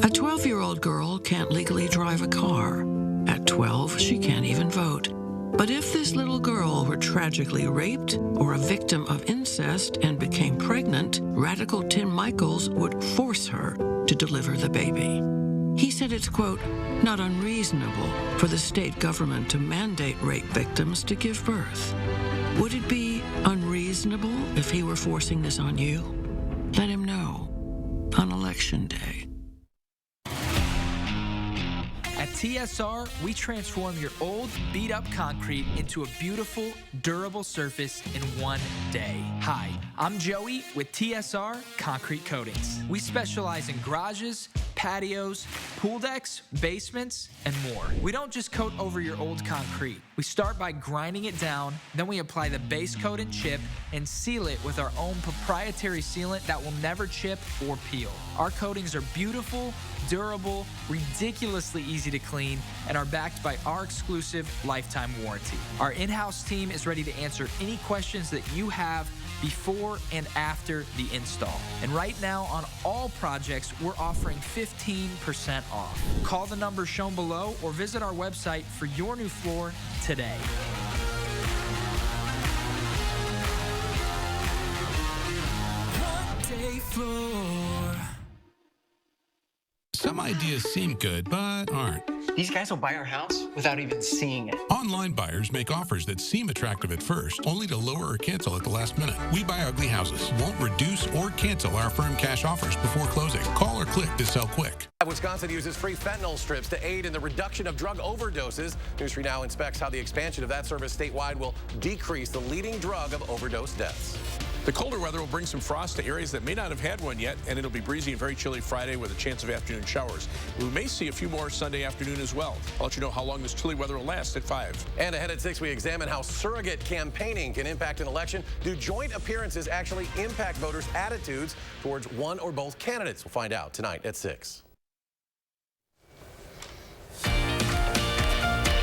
A 12-year-old girl can't legally drive a car. At 12, she can't even vote. But if this little girl were tragically raped or a victim of incest and became pregnant, radical Tim Michaels would force her to deliver the baby. He said it's, quote, not unreasonable for the state government to mandate rape victims to give birth. Would it be unreasonable if he were forcing this on you? Let him know on Election Day. At TSR, we transform your old, beat-up concrete into a beautiful, durable surface in one day. Hi, I'm Joey with TSR Concrete Coatings. We specialize in garages, patios, pool decks, basements, and more. We don't just coat over your old concrete. We start by grinding it down, then we apply the base coat and chip and seal it with our own proprietary sealant that will never chip or peel. Our coatings are beautiful, durable, ridiculously easy to clean, and are backed by our exclusive lifetime warranty. Our in-house team is ready to answer any questions that you have before and after the install. And right now on all projects, we're offering 15% off. Call the number shown below or visit our website for your new floor today. One day floor. Some ideas seem good, but aren't. These guys will buy our house without even seeing it. Online buyers make offers that seem attractive at first, only to lower or cancel at the last minute. We Buy Ugly Houses won't reduce or cancel our firm cash offers before closing. Call or click to sell quick. Wisconsin uses free fentanyl strips to aid in the reduction of drug overdoses. News 3 Now inspects how the expansion of that service statewide will decrease the leading drug of overdose deaths. The colder weather will bring some frost to areas that may not have had one yet, and it'll be breezy and very chilly Friday with a chance of afternoon showers. We may see a few more Sunday afternoon as well. I'll let you know how long this chilly weather will last at 5. And ahead at 6, we examine how surrogate campaigning can impact an election. Do joint appearances actually impact voters' attitudes towards one or both candidates? We'll find out tonight at 6.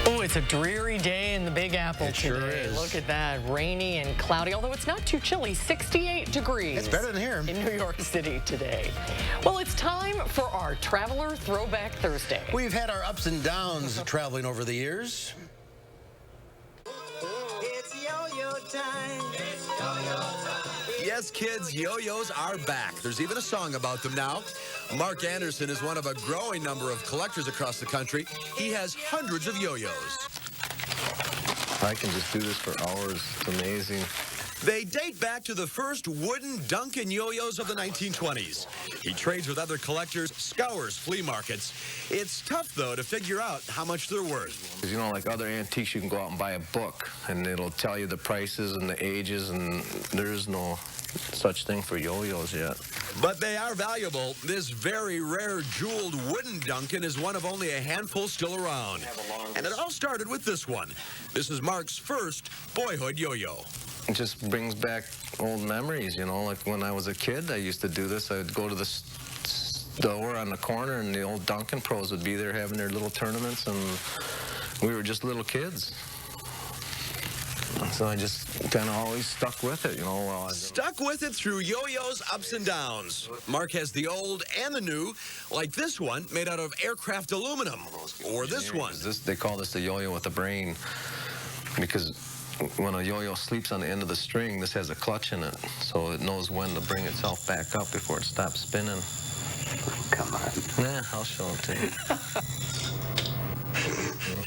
Oh, it's a dreary day in the Big Apple today. Sure is. Look at that, rainy and cloudy, although it's not too chilly, 68 degrees. It's better than here. In New York City today. Well, it's time for our Traveler Throwback Thursday. We've had our ups and downs traveling over the years. It's yo-yo time. It's yo-yo time. Yes, kids, yo-yos are back. There's even a song about them now. Mark Anderson is one of a growing number of collectors across the country. He has hundreds of yo-yos. I can just do this for hours. It's amazing. They date back to the first wooden Duncan yo-yos of the 1920s. He trades with other collectors, scours flea markets. It's tough, though, to figure out how much they're worth. You know, like other antiques, you can go out and buy a book, and it'll tell you the prices and the ages, and there's no such thing for yo-yos yet. But they are valuable. This very rare jeweled wooden Duncan is one of only a handful still around. And it all started with this one. This is Mark's first boyhood yo-yo. It just brings back old memories, you know, like when I was a kid, I used to do this. I would go to the store on the corner, and the old Duncan pros would be there having their little tournaments, and we were just little kids. So I just kind of always stuck with it, you know. Stuck with it through yo-yos, ups and downs. Mark has the old and the new, like this one made out of aircraft aluminum, or this one. They call this the yo-yo with the brain, because when a yo-yo sleeps on the end of the string, this has a clutch in it, so it knows when to bring itself back up before it stops spinning. Come on. Yeah, I'll show it to you.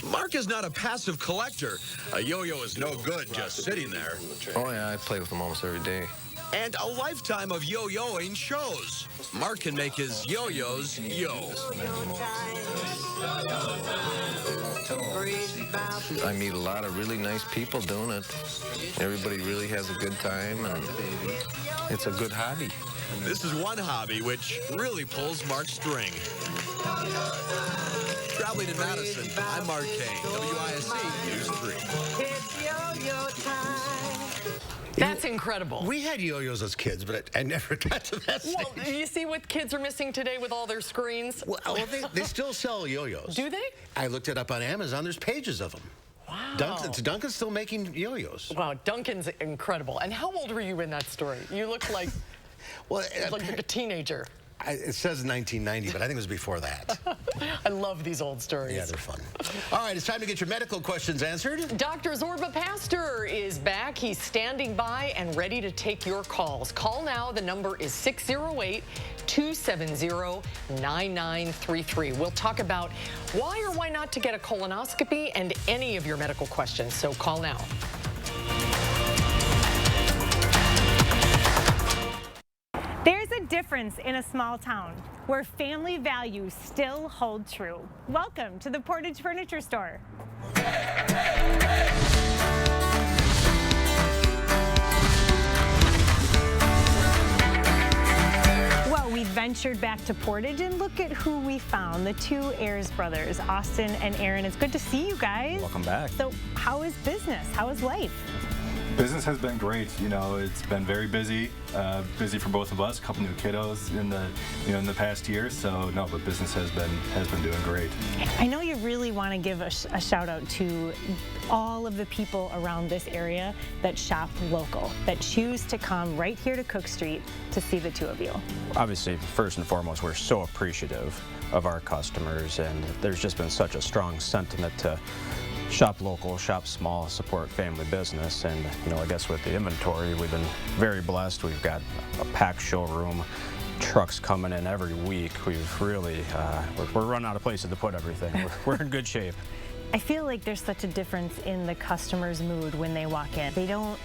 Mark is not a passive collector. A yo-yo is no good just sitting there. Oh, yeah, I play with them almost every day. And a lifetime of yo-yoing shows. Mark can make his yo-yos yo. I meet a lot of really nice people doing it. Everybody really has a good time, and it's a good hobby. This is one hobby which really pulls Mark's string. Traveling in Madison, I'm Mark Kane, WISC News 3. It's yo-yo time. That's incredible. We had yo-yos as kids, but I never got to that stage. Well, you see what kids are missing today with all their screens? Well, they still sell yo-yos. Do they? I looked it up on Amazon. There's pages of them. Wow. Duncan's still making yo-yos. Wow, Duncan's incredible. And how old were you in that story? You look like, well, like a teenager. It says 1990, but I think it was before that. I love these old stories. Yeah, they're fun. All right, it's time to get your medical questions answered. Dr. Zorba Pastor is back. He's standing by and ready to take your calls. Call now. The number is 608-270-9933. We'll talk about why or why not to get a colonoscopy and any of your medical questions. So call now. There's a difference in a small town where family values still hold true. Welcome to the Portage Furniture Store. Well, we ventured back to Portage, and look at who we found, the two Ayers brothers, Austin and Aaron. It's good to see you guys. Welcome back. So how is business? How is life? Business has been great. You know, it's been very busy, busy for both of us. A couple new kiddos in the past year. So no, but business has been doing great. I know you really want to give a shout out to all of the people around this area that shop local, that choose to come right here to Cook Street to see the two of you. Obviously, first and foremost, we're so appreciative of our customers, and there's just been such a strong sentiment to shop local, shop small, support family business. And I guess with the inventory, we've been very blessed. We've got a packed showroom, trucks coming in every week. We've really, we're running out of places to put everything. We're in good shape. I feel like there's such a difference in the customer's mood when they walk in. They don't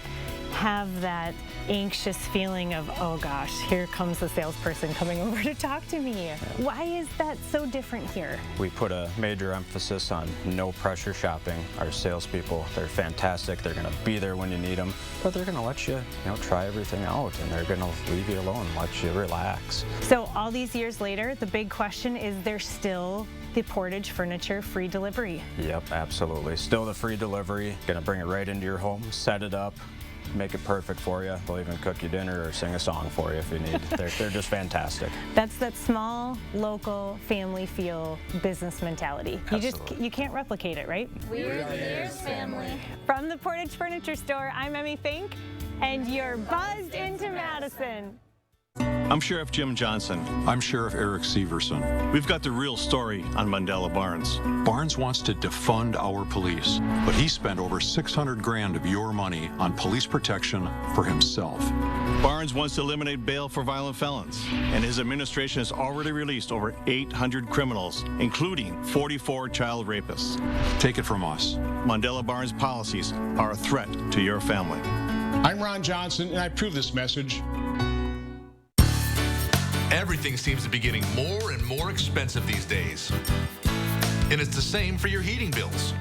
have that anxious feeling of, oh gosh, here comes the salesperson coming over to talk to me. Why is that so different here? We put a major emphasis on no pressure shopping. Our salespeople, they're fantastic. They're gonna be there when you need them, but they're gonna let you, try everything out, and they're gonna leave you alone, let you relax. So all these years later, the big question is, there's still the Portage Furniture free delivery? Yep, absolutely. Still the free delivery. Gonna bring it right into your home, set it up, make it perfect for you. They'll even cook you dinner or sing a song for you if you need. They're just fantastic. That's that small, local, family feel business mentality. You can't replicate it, right? We're the Ayers family. From the Portage Furniture Store, I'm Emmy Fink, and you're buzzed into Madison. I'm Sheriff Jim Johnson. I'm Sheriff Eric Severson. We've got the real story on Mandela Barnes. Barnes wants to defund our police, but he spent over $600 grand of your money on police protection for himself. Barnes wants to eliminate bail for violent felons, and his administration has already released over 800 criminals, including 44 child rapists. Take it from us. Mandela Barnes policies are a threat to your family. I'm Ron Johnson, and I approve this message. Everything seems to be getting more and more expensive these days. And it's the same for your heating bills.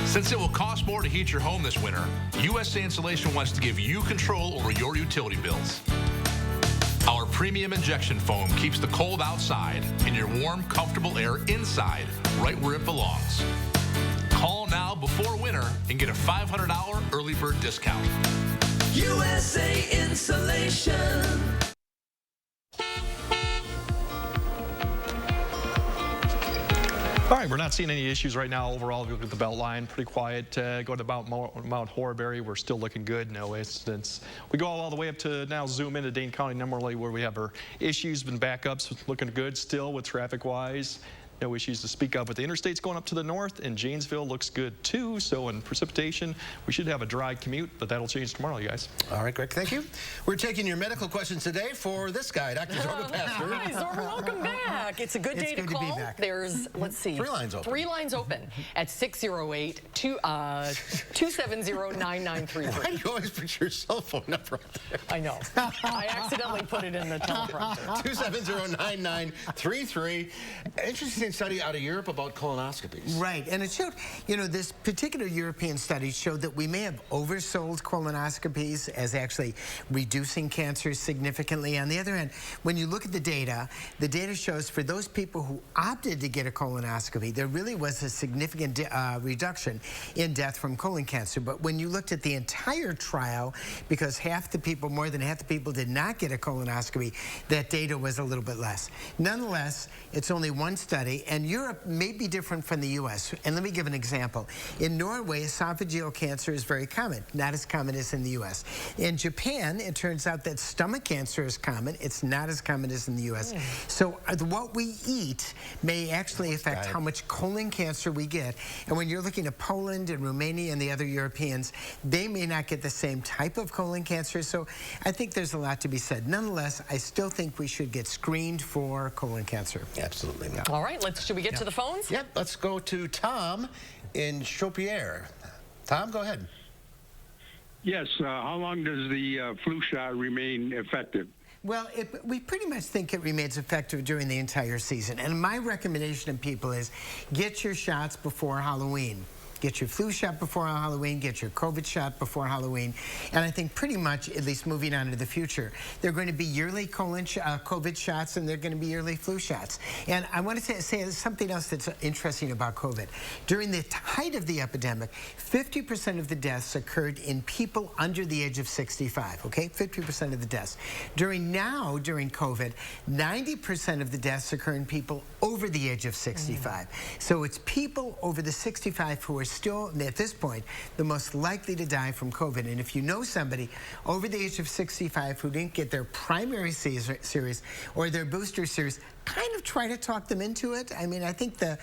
Since it will cost more to heat your home this winter, USA Insulation wants to give you control over your utility bills. Our premium injection foam keeps the cold outside and your warm, comfortable air inside, right where it belongs. Call now before winter and get a $500 early bird discount. USA Insulation. All right, we're not seeing any issues right now overall. If you look at the belt line, pretty quiet. Going to Mount Horbury, we're still looking good. No incidents. We go all the way up to now zoom into Dane County, normally where we have our issues and backups looking good still with traffic-wise. No issues to speak of with the interstates going up to the north, and Janesville looks good too. So in precipitation, we should have a dry commute, but that'll change tomorrow, you guys. All right, Greg, thank you. We're taking your medical questions today for this guy, Dr. Zorba Pastor. Hi, Zorba, welcome back. It's a good day to call. There's, let's see. 3 lines open. 3 lines open at 608-270-9933. Why do you always put your cell phone number up there? I know. I accidentally put it in the teleprompter. 270-9933. Interesting study out of Europe about colonoscopies. Right, and it showed, you know, this particular European study showed that we may have oversold colonoscopies as actually reducing cancer significantly. On the other hand, when you look at the data shows for those people who opted to get a colonoscopy, there really was a significant reduction in death from colon cancer. But when you looked at the entire trial, because more than half the people did not get a colonoscopy, that data was a little bit less. Nonetheless, it's only one study, and Europe may be different from the U.S. And let me give an example. In Norway, esophageal cancer is very common, not as common as in the U.S. In Japan, it turns out that stomach cancer is common. It's not as common as in the U.S. So what we eat may actually affect how much colon cancer we get. And when you're looking at Poland and Romania and the other Europeans, they may not get the same type of colon cancer. So I think there's a lot to be said. Nonetheless, I still think we should get screened for colon cancer. Absolutely. All right, should we get to the phones? Yep, let's go to Tom in Chaupier. Tom, go ahead. Yes, how long does the flu shot remain effective? Well, we pretty much think it remains effective during the entire season. And my recommendation to people is get your shots before Halloween. Get your flu shot before Halloween, get your COVID shot before Halloween. And I think pretty much, at least moving on to the future, there are going to be yearly COVID shots and there are going to be yearly flu shots. And I want to say something else that's interesting about COVID. During the height of the epidemic, 50% of the deaths occurred in people under the age of 65, okay? 50% of the deaths. During COVID, 90% of the deaths occur in people over the age of 65. So it's people over the 65 who are still, at this point, the most likely to die from COVID. And if you know somebody over the age of 65 who didn't get their primary series or their booster series, kind of try to talk them into it. I mean, I think the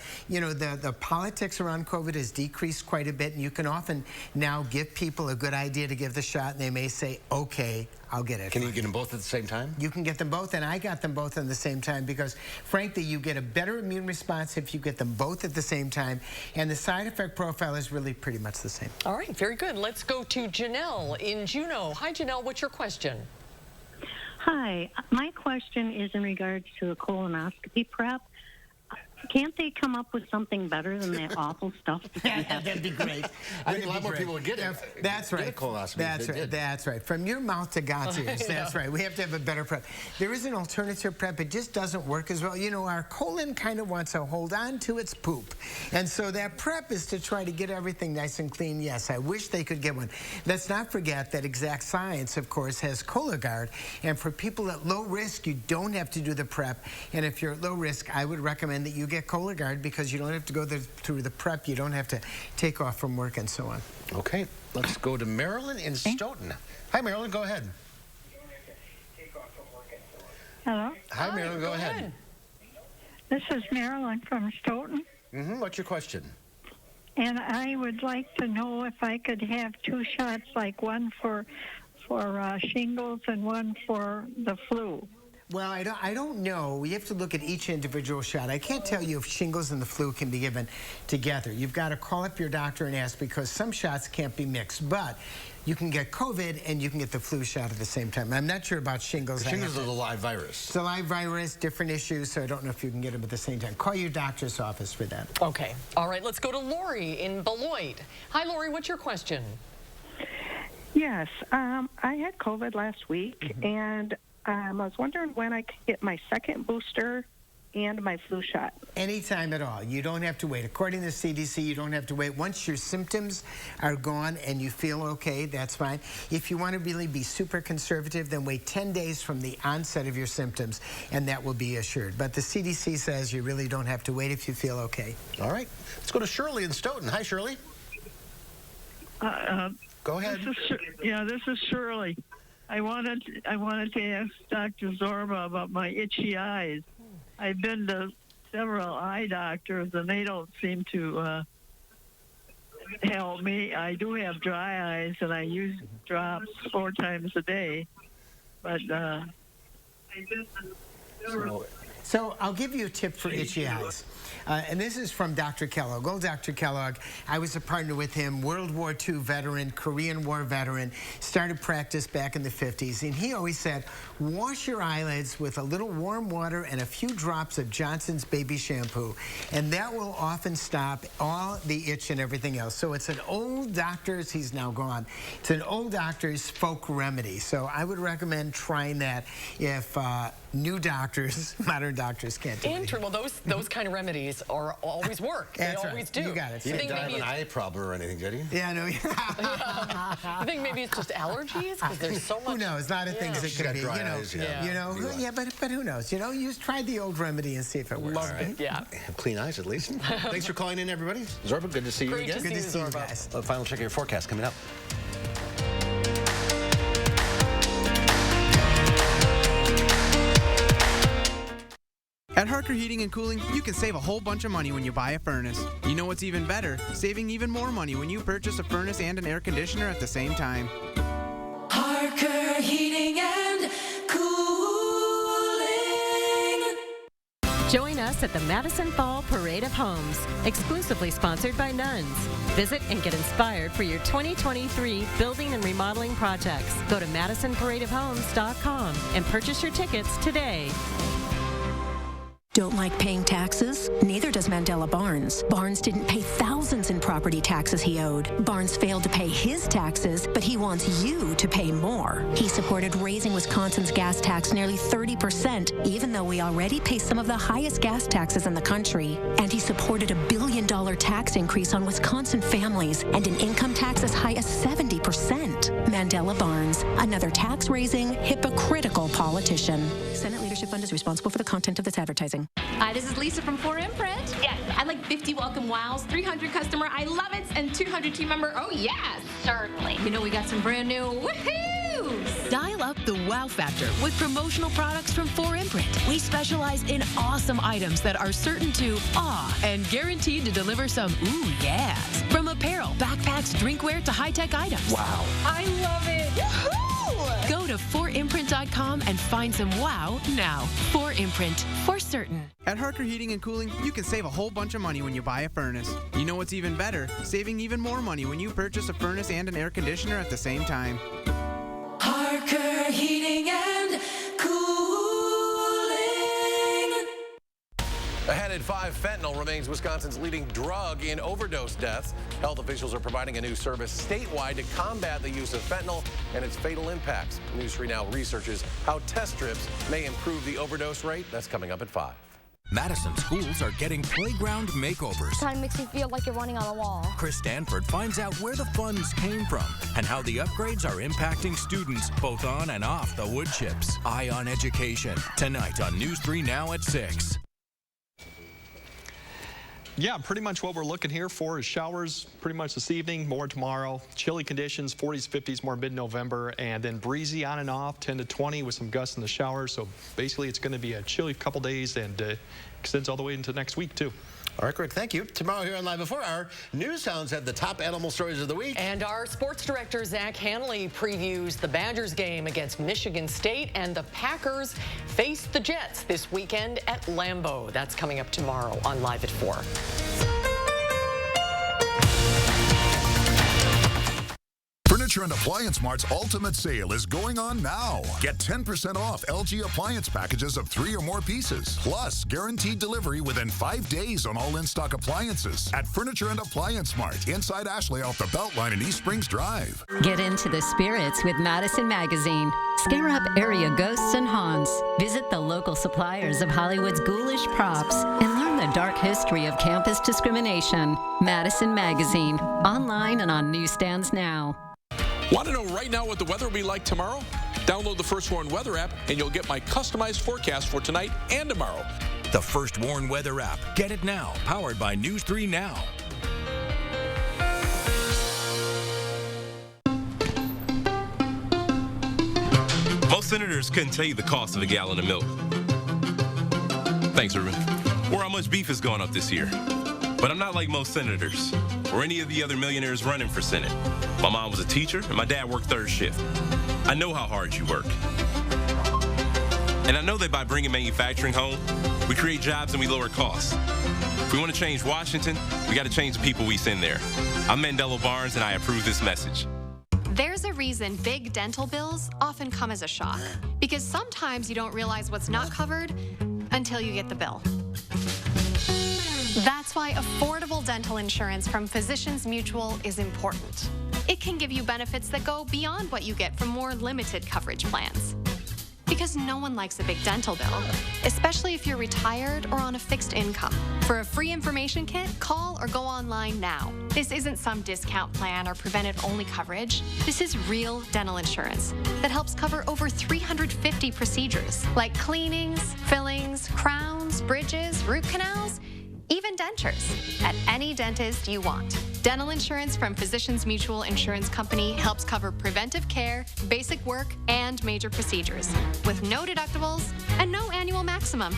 politics around COVID has decreased quite a bit, and you can often now give people a good idea to give the shot, and they may say, okay, I'll get it. Can you get them both at the same time? You can get them both, and I got them both at the same time because, frankly, you get a better immune response if you get them both at the same time, and the side effect profile is really pretty much the same. All right, very good. Let's go to Janelle in Juneau. Hi, Janelle, what's your question? Hi, my question is in regards to the colonoscopy prep. Can't they come up with something better than that awful stuff? That'd be great. I think a lot more people would get it. That's right. Get a colonoscopy. That's right. That's right. From your mouth to God's ears. That's right. We have to have a better prep. There is an alternative prep. It just doesn't work as well. You know, our colon kind of wants to hold on to its poop. And so that prep is to try to get everything nice and clean. Yes, I wish they could get one. Let's not forget that Exact Science, of course, has Cologuard. And for people at low risk, you don't have to do the prep. And if you're at low risk, I would recommend that you get Cologuard because you don't have to go through the prep. You don't have to take off from work and so on. Okay, let's go to Marilyn in Stoughton. Hi, Marilyn, go ahead. Hello? Hi, Marilyn, go ahead. This is Marilyn from Stoughton. What's your question? And I would like to know if I could have 2 shots, like one for shingles and one for the flu. Well, I don't know. We have to look at each individual shot. I can't tell you if shingles and the flu can be given together. You've got to call up your doctor and ask, because some shots can't be mixed. But you can get COVID and you can get the flu shot at the same time. I'm not sure about shingles. Shingles are the live virus. It's a live virus, different issues, so I don't know if you can get them at the same time. Call your doctor's office for that. Okay. All right, let's go to Lori in Beloit. Hi, Lori, what's your question? Yes, I had COVID last week, and I was wondering when I could get my second booster and my flu shot. Anytime at all. You don't have to wait. According to the CDC, you don't have to wait. Once your symptoms are gone and you feel okay, that's fine. If you want to really be super conservative, then wait 10 days from the onset of your symptoms, and that will be assured. But the CDC says you really don't have to wait if you feel okay. All right. Let's go to Shirley in Stoughton. Hi, Shirley. Go ahead. This is Shirley. I wanted to ask Dr. Zorba about my itchy eyes. I've been to several eye doctors, and they don't seem to help me. I do have dry eyes, and I use drops 4 times a day. But So I'll give you a tip for itchy eyes. And this is from Dr. Kellogg. Old Dr. Kellogg, I was a partner with him, World War II veteran, Korean War veteran, started practice back in the 50s. And he always said, wash your eyelids with a little warm water and a few drops of Johnson's baby shampoo. And that will often stop all the itch and everything else. So it's an old doctor's, he's now gone, it's an old doctor's folk remedy. So I would recommend trying that if new doctors, modern doctors can't do it. Well, those kind of remedies are always work. They always do. You got it. You didn't die of an eye problem or anything, did you? Yeah, I know. I think maybe it's just allergies, because there's so much. Who knows? A lot of things that could be. Dry eyes, but who knows? You know, you tried the old remedy and see if it works. Love it. Yeah. Have clean eyes, at least. Thanks for calling in, everybody. Zorba, good to see you again. Good to see you guys. A final check of your forecast coming up. At Harker Heating and Cooling, you can save a whole bunch of money when you buy a furnace. You know what's even better? Saving even more money when you purchase a furnace and an air conditioner at the same time. Harker Heating and Cooling. Join us at the Madison Fall Parade of Homes, exclusively sponsored by Nuns. Visit and get inspired for your 2023 building and remodeling projects. Go to MadisonParadeOfHomes.com and purchase your tickets today. Don't like paying taxes? Neither does Mandela Barnes. Barnes didn't pay thousands in property taxes he owed. Barnes failed to pay his taxes, but he wants you to pay more. He supported raising Wisconsin's gas tax nearly 30%, even though we already pay some of the highest gas taxes in the country. And he supported $1 billion tax increase on Wisconsin families and an income tax as high as 70%. Mandela Barnes, another tax-raising, hypocritical politician. Senate Leadership Fund is responsible for the content of this advertising. Hi, this is Lisa from 4 Imprint. Yes, I like 50 welcome wows, 300 customer I love it, and 200 team member. Oh yes, certainly. You know we got some brand new woohoos. Dial up the wow factor with promotional products from 4 Imprint. We specialize in awesome items that are certain to awe and guaranteed to deliver some ooh yes. From apparel, backpacks, drinkware to high-tech items. Wow. I love it. Woohoo! Go to 4imprint.com and find some wow now. 4 Imprint, for certain. At Harker Heating and Cooling, you can save a whole bunch of money when you buy a furnace. You know what's even better? Saving even more money when you purchase a furnace and an air conditioner at the same time. Harker Heating and Cooling. Ahead at 5, fentanyl remains Wisconsin's leading drug in overdose deaths. Health officials are providing a new service statewide to combat the use of fentanyl and its fatal impacts. News 3 Now researches how test strips may improve the overdose rate. That's coming up at 5. Madison schools are getting playground makeovers. Kind of makes me feel like you're running on a wall. Chris Stanford finds out where the funds came from and how the upgrades are impacting students both on and off the wood chips. Eye on Education, tonight on News 3 Now at 6. Yeah, pretty much what we're looking here for is showers pretty much this evening, more tomorrow. Chilly conditions, 40s, 50s, more mid-November, and then breezy on and off, 10 to 20 with some gusts in the showers. So basically it's going to be a chilly couple days and extends all the way into next week too. All right, Greg, thank you. Tomorrow here on Live at 4, our news hounds have the top animal stories of the week. And our sports director, Zach Hanley, previews the Badgers game against Michigan State, and the Packers face the Jets this weekend at Lambeau. That's coming up tomorrow on Live at 4. Furniture and Appliance Mart's Ultimate Sale is going on now. Get 10% off LG appliance packages of 3 or more pieces, plus guaranteed delivery within 5 days on all in-stock appliances at Furniture and Appliance Mart inside Ashley off the Beltline in East Springs Drive. Get into the spirits with Madison Magazine. Scare up area ghosts and haunts. Visit the local suppliers of Hollywood's ghoulish props and learn the dark history of campus discrimination. Madison Magazine, online and on newsstands now. Want to know right now what the weather will be like tomorrow? Download the First Warn Weather app and you'll get my customized forecast for tonight and tomorrow. The First Warn Weather app. Get it now. Powered by News 3 Now. Most senators couldn't tell you the cost of a gallon of milk. Thanks, Ruben. Or how much beef has gone up this year. But I'm not like most senators or any of the other millionaires running for Senate. My mom was a teacher and my dad worked third shift. I know how hard you work. And I know that by bringing manufacturing home, we create jobs and we lower costs. If we want to change Washington, we got to change the people we send there. I'm Mandela Barnes and I approve this message. There's a reason big dental bills often come as a shock, because sometimes you don't realize what's not covered until you get the bill. That's why affordable dental insurance from Physicians Mutual is important. It can give you benefits that go beyond what you get from more limited coverage plans. Because no one likes a big dental bill, especially if you're retired or on a fixed income. For a free information kit, call or go online now. This isn't some discount plan or preventive-only coverage. This is real dental insurance that helps cover over 350 procedures, like cleanings, fillings, crowns, bridges, root canals, even dentures, at any dentist you want. Dental insurance from Physicians Mutual Insurance Company helps cover preventive care, basic work, and major procedures, with no deductibles and no annual maximum.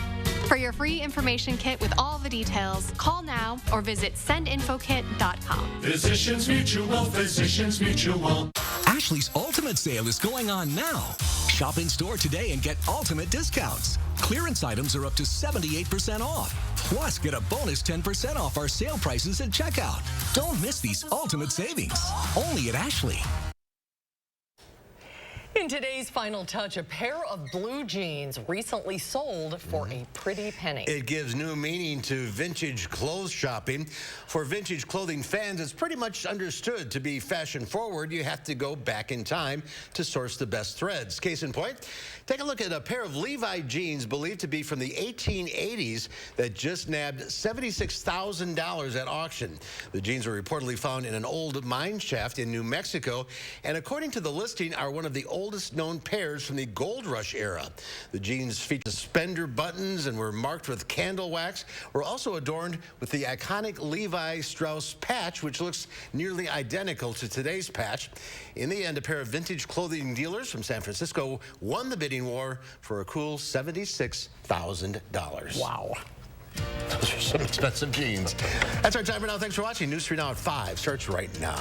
For your free information kit with all the details, call now or visit sendinfokit.com. Physicians Mutual, Physicians Mutual. Ashley's Ultimate Sale is going on now. Shop in store today and get ultimate discounts. Clearance items are up to 78% off. Plus, get a bonus 10% off our sale prices at checkout. Don't miss these ultimate savings. Only at Ashley. In today's Final Touch, a pair of blue jeans recently sold for a pretty penny. It gives new meaning to vintage clothes shopping. For vintage clothing fans, it's pretty much understood to be fashion forward. You have to go back in time to source the best threads. Case in point, take a look at a pair of Levi jeans believed to be from the 1880s that just nabbed $76,000 at auction. The jeans were reportedly found in an old mine shaft in New Mexico, and according to the listing, are one of the oldest known pairs from the gold rush era. The jeans feature suspender buttons and were marked with candle wax. Were also adorned with the iconic Levi Strauss patch, which looks nearly identical to today's patch. In the end, a pair of vintage clothing dealers from San Francisco won the bidding war for a cool $76,000. Wow. Those are some expensive jeans. That's our time for now. Thanks for watching. News 3 Now at 5 starts right now.